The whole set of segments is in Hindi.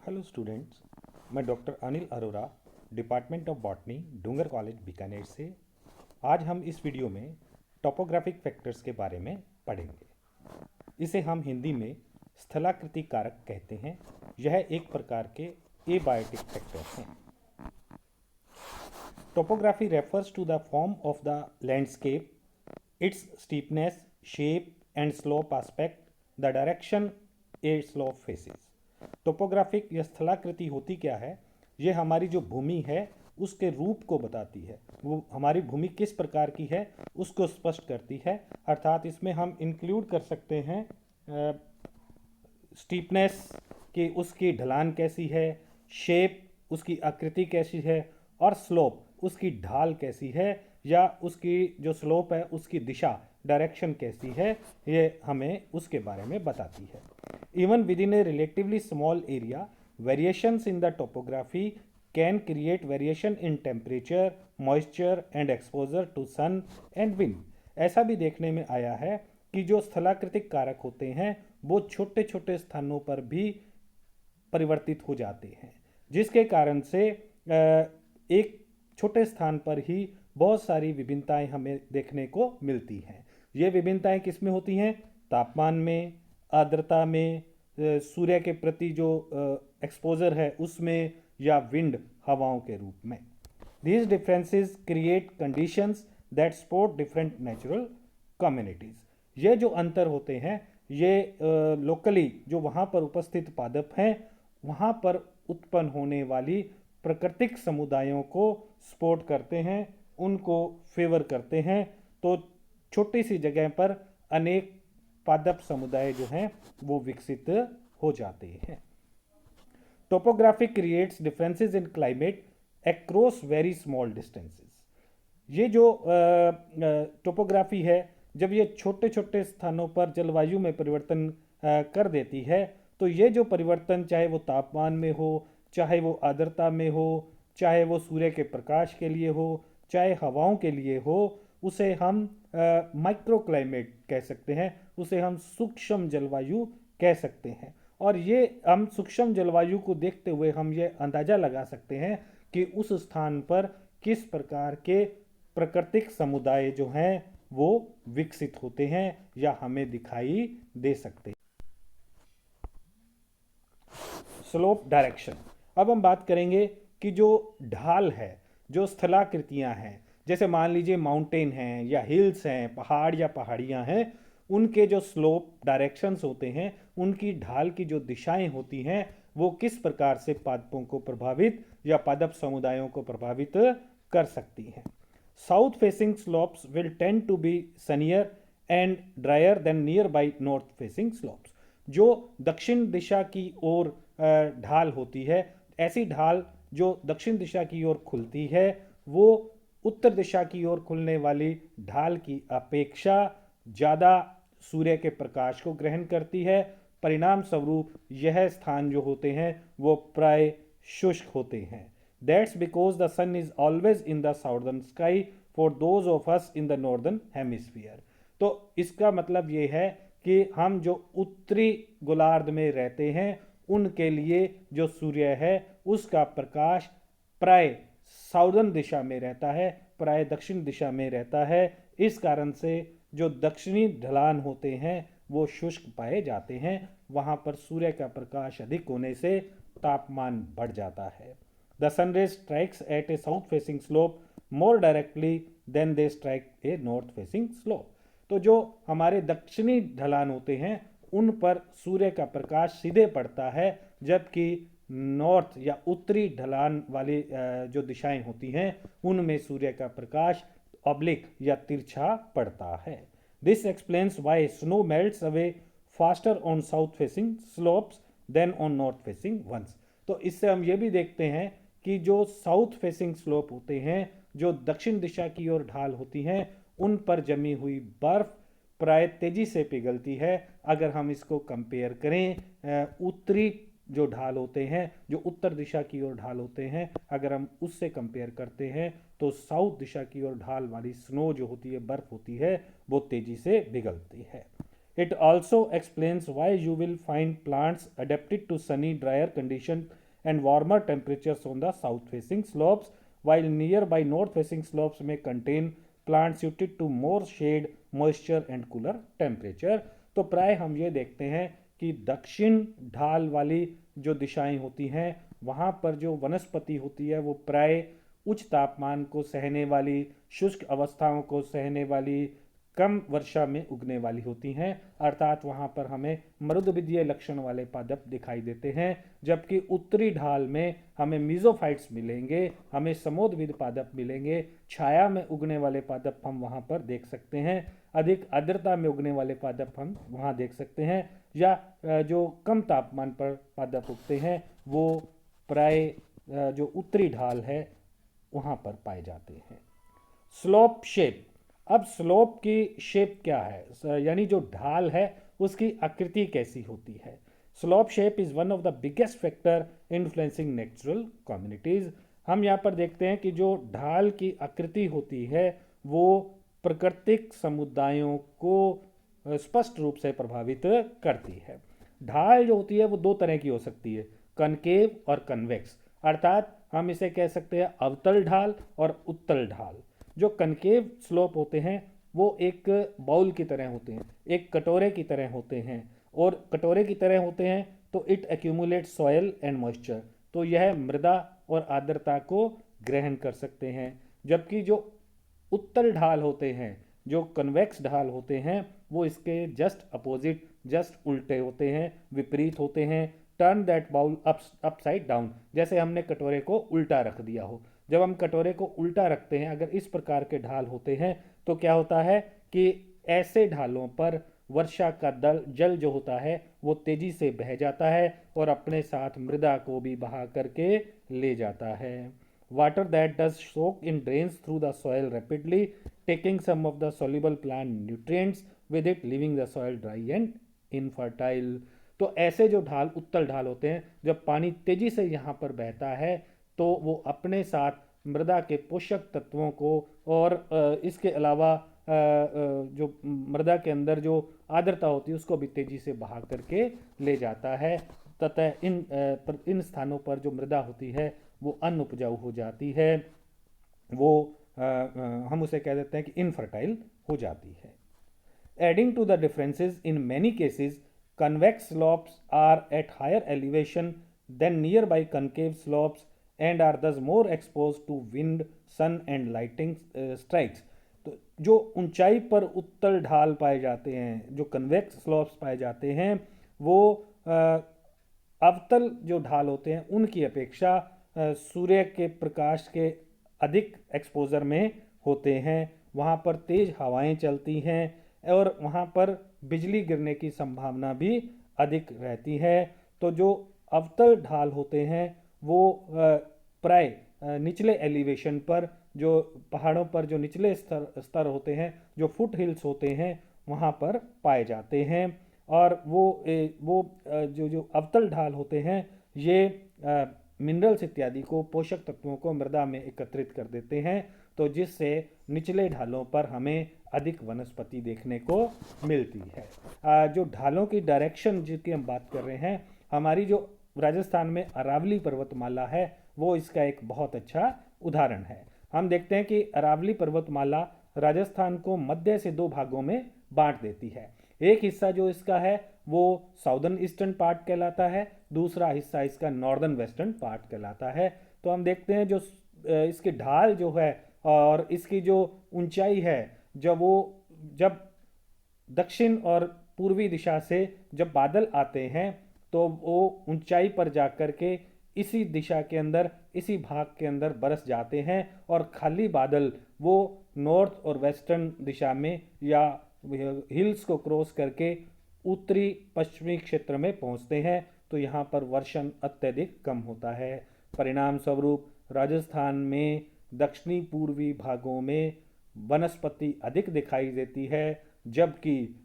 Hello students. मैं doctor Anil Arora, department of botany, Dungar college Bikaner से। आज हम इस वीडियो में टोपोग्राफिक फैक्टर्स के बारे में पढ़ेंगे। इसे हम हिंदी में स्थलाकृति कारक कहते हैं। यह एक प्रकार के एबायोटिक फैक्टर हैं। Topography refers to the form of the landscape, its steepness, shape and slope aspect, the direction a slope faces। Topographic या स्थलाकृति होती क्या है? ये हमारी जो भूमि है उसके रूप को बताती है। वो हमारी भूमि किस प्रकार की है उसको स्पष्ट करती है। अर्थात इसमें हम इंक्लूड कर सकते हैं स्टीपनेस कि उसकी ढलान कैसी है, शेप उसकी आकृति कैसी है, और स्लोप उसकी ढाल कैसी है, या उसकी जो स्लोप है उसकी दिशा डायरेक्शन कैसी है, ये हमें उसके बारे में बताती है। Even with in a relatively small area, variations in the topography can create variation in temperature, moisture and exposure to sun and wind. ऐसा भी देखने में आया है कि जो स्थलाकृतिक कारक होते हैं वो छोटे छोटे स्थानों पर भी परिवर्तित हो जाते हैं, जिसके कारण से एक छोटे स्थान पर ही बहुत सारी विभिन्नताएं हमें देखने को मिलती हैं। ये विभिन्नताएं किस में होती हैं? तापमान में, आर्द्रता में, सूर्य के प्रति जो एक्सपोजर है उसमें, या विंड हवाओं के रूप में। These differences create conditions that support different natural communities। ये जो अंतर होते हैं ये लोकली जो वहाँ पर उपस्थित पादप हैं वहाँ पर उत्पन्न होने वाली प्राकृतिक समुदायों को सपोर्ट करते हैं, उनको फेवर करते हैं। तो छोटी सी जगह पर अनेक पादप समुदाय जो हैं वो विकसित हो जाते हैं। Topography creates differences in climate across very small distances. ये जो टोपोग्राफी है जब ये छोटे छोटे स्थानों पर जलवायु में परिवर्तन कर देती है, तो ये जो परिवर्तन चाहे वो तापमान में हो, चाहे वो आर्द्रता में हो, चाहे वो सूर्य के प्रकाश के लिए हो, चाहे हवाओं के लिए हो, उसे हम माइक्रो क्लाइमेट कह सकते हैं, उसे हम सूक्ष्म जलवायु कह सकते हैं। और ये हम सूक्ष्म जलवायु को देखते हुए हम ये अंदाज़ा लगा सकते हैं कि उस स्थान पर किस प्रकार के प्राकृतिक समुदाय जो हैं वो विकसित होते हैं या हमें दिखाई दे सकते हैं। Slope direction. अब हम बात करेंगे कि जो ढाल है, जो स्थलाकृतियां हैं, जैसे मान लीजिए माउंटेन हैं या हिल्स हैं, पहाड़ या पहाड़ियां हैं, उनके जो स्लोप डायरेक्शंस होते हैं, उनकी ढाल की जो दिशाएं होती हैं वो किस प्रकार से पादपों को प्रभावित या पादप समुदायों को प्रभावित कर सकती हैं। South facing slopes will tend to be sunnier and drier than nearby north facing slopes. जो दक्षिण दिशा की ओर ढाल होती है, ऐसी ढाल जो दक्षिण दिशा की ओर खुलती है वो उत्तर दिशा की ओर खुलने वाली ढाल की अपेक्षा ज़्यादा सूर्य के प्रकाश को ग्रहण करती है। परिणाम स्वरूप यह स्थान जो होते हैं वो प्राय शुष्क होते हैं। That's because the sun is always in the southern sky for those of us in the northern hemisphere. तो इसका मतलब ये है कि हम जो उत्तरी गोलार्ध में रहते हैं उनके लिए जो सूर्य है उसका प्रकाश प्राय साउदर्न दिशा में रहता है, प्राय दक्षिण दिशा में रहता है। इस कारण से जो दक्षिणी ढलान होते हैं वो शुष्क पाए जाते हैं, वहाँ पर सूर्य का प्रकाश अधिक होने से तापमान बढ़ जाता है। The sun rays strikes at a south facing slope more directly than they strike a north facing slope. तो जो हमारे दक्षिणी ढलान होते हैं उन पर सूर्य का प्रकाश सीधे पड़ता है, जबकि नॉर्थ या उत्तरी ढलान वाली जो दिशाएं होती हैं उनमें सूर्य का प्रकाश ऑब्लिक या तिरछा पड़ता है। This explains why snow melts away faster on south facing slopes than on north facing ones. तो इससे हम ये भी देखते हैं कि जो साउथ फेसिंग स्लोप होते हैं, जो दक्षिण दिशा की ओर ढाल होती हैं, उन पर जमी हुई बर्फ प्राय तेजी से पिघलती है। अगर हम इसको कंपेयर करें उत्तरी जो ढाल होते हैं, जो उत्तर दिशा की ओर ढाल होते हैं, अगर हम उससे कंपेयर करते हैं तो साउथ दिशा की ओर ढाल वाली स्नो जो होती है, बर्फ होती है, वो तेजी से पिघलती है। It also explains why you will find plants adapted to sunny, drier conditions and warmer temperatures on the south-facing slopes, while nearby north-facing slopes may contain plants suited to more shade, moisture and cooler temperature. तो प्राय हम ये देखते हैं कि दक्षिण ढाल वाली जो दिशाएं होती हैं वहाँ पर जो वनस्पति होती है वो प्राय उच्च तापमान को सहने वाली, शुष्क अवस्थाओं को सहने वाली, कम वर्षा में उगने वाली होती हैं, अर्थात वहाँ पर हमें मृदुविदीय लक्षण वाले पादप दिखाई देते हैं, जबकि उत्तरी ढाल में हमें मीजोफाइट्स मिलेंगे, हमें समोद्भिद पादप मिलेंगे, छाया में उगने वाले पादप हम वहाँ पर देख सकते हैं, अधिक आर्द्रता में उगने वाले पादप हम वहाँ देख सकते हैं, या जो कम तापमान पर पादप उगते हैं वो प्राय जो उत्तरी ढाल है वहाँ पर पाए जाते हैं। Slope shape. अब स्लोप की शेप क्या है, यानी जो ढाल है उसकी आकृति कैसी होती है। Slope shape is one of the biggest factor influencing natural communities. हम यहाँ पर देखते हैं कि जो ढाल की आकृति होती है वो प्राकृतिक समुदायों को स्पष्ट रूप से प्रभावित करती है। ढाल जो होती है वो दो तरह की हो सकती है, कनकेव और कन्वेक्स, अर्थात हम इसे कह सकते हैं अवतल ढाल और उत्तल ढाल। जो कनकेव स्लोप होते हैं वो एक बाउल की तरह होते हैं, एक कटोरे की तरह होते हैं, और कटोरे की तरह होते हैं तो it accumulate soil and moisture, तो यह मृदा और आर्द्रता को ग्रहण कर सकते हैं। जबकि जो उत्तल ढाल होते हैं, जो कन्वेक्स ढाल होते हैं, वो इसके जस्ट अपोजिट, जस्ट उल्टे होते हैं, विपरीत होते हैं। Turn that bowl upside down, जैसे हमने कटोरे को उल्टा रख दिया हो। जब हम कटोरे को उल्टा रखते हैं, अगर इस प्रकार के ढाल होते हैं तो क्या होता है कि ऐसे ढालों पर वर्षा का जल जो होता है वो तेजी से बह जाता है और अपने साथ मृदा को भी बहा करके ले जाता है। Water that does soak in drains through the soil rapidly, taking some of the soluble plant nutrients with it, leaving the soil dry and infertile. तो ऐसे जो ढाल, उत्तल ढाल होते हैं, जब पानी तेजी से यहाँ पर बहता है तो वो अपने साथ मृदा के पोषक तत्वों को और इसके अलावा जो मृदा के अंदर जो आर्द्रता होती है उसको भी तेजी से बहा करके ले जाता है, तथा इन स्थानों पर जो मृदा होती है वो अनउपजाऊ हो जाती है, वो हम उसे कह देते हैं कि इनफर्टाइल हो जाती है। Adding to the differences, in many cases convex slopes are at higher elevation than nearby concave slopes and are thus more exposed to wind, sun and lightning strikes। तो जो ऊंचाई पर उत्तल ढाल पाए जाते हैं, जो कन्वेक्स स्लोप्स पाए जाते हैं, वो अवतल जो ढाल होते हैं उनकी अपेक्षा सूर्य के प्रकाश के अधिक एक्सपोजर में होते हैं। वहाँ पर तेज हवाएं चलती हैं और वहाँ पर बिजली गिरने की संभावना भी अधिक रहती है। तो जो अवतल ढाल होते हैं वो प्राय निचले एलिवेशन पर, जो पहाड़ों पर जो निचले स्तर होते हैं, जो फुट हिल्स होते हैं, वहाँ पर पाए जाते हैं। और वो जो अवतल ढाल होते हैं ये मिनरल्स इत्यादि को, पोषक तत्वों को मृदा में एकत्रित कर देते हैं, तो जिससे निचले ढालों पर हमें अधिक वनस्पति देखने को मिलती है। जो ढालों की डायरेक्शन जिसकी हम बात कर रहे हैं, हमारी जो राजस्थान में अरावली पर्वतमाला है वो इसका एक बहुत अच्छा उदाहरण है। हम देखते हैं कि अरावली पर्वतमाला राजस्थान को मध्य से दो भागों में बांट देती है। एक हिस्सा जो इसका है वो साउदर्न ईस्टर्न पार्ट कहलाता है, दूसरा हिस्सा इसका नॉर्दर्न वेस्टर्न पार्ट कहलाता है। तो हम देखते हैं जो इसकी ढाल जो है और इसकी जो ऊंचाई है, जब दक्षिण और पूर्वी दिशा से जब बादल आते हैं तो वो ऊंचाई पर जाकर के इसी दिशा के अंदर, इसी भाग के अंदर बरस जाते हैं, और खाली बादल वो नॉर्थ और वेस्टर्न दिशा में या हिल्स को क्रॉस करके उत्तरी पश्चिमी क्षेत्र में पहुंचते हैं, तो यहाँ पर वर्षण अत्यधिक कम होता है। परिणाम स्वरूप राजस्थान में दक्षिणी पूर्वी भागों में वनस्पति अधिक दिखाई देती है, जबकि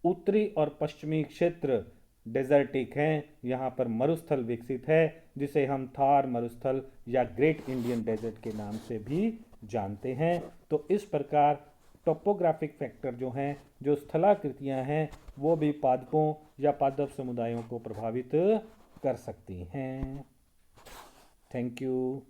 उत्तरी और पश्चिमी क्षेत्र डेजर्टिक हैं। यहाँ पर मरुस्थल विकसित है जिसे हम थार मरुस्थल या ग्रेट इंडियन डेजर्ट के नाम से भी जानते हैं। तो इस प्रकार टोपोग्राफिक फैक्टर जो हैं, जो स्थलाकृतियाँ हैं, वो भी पादपों या पादप समुदायों को प्रभावित कर सकती हैं। Thank you.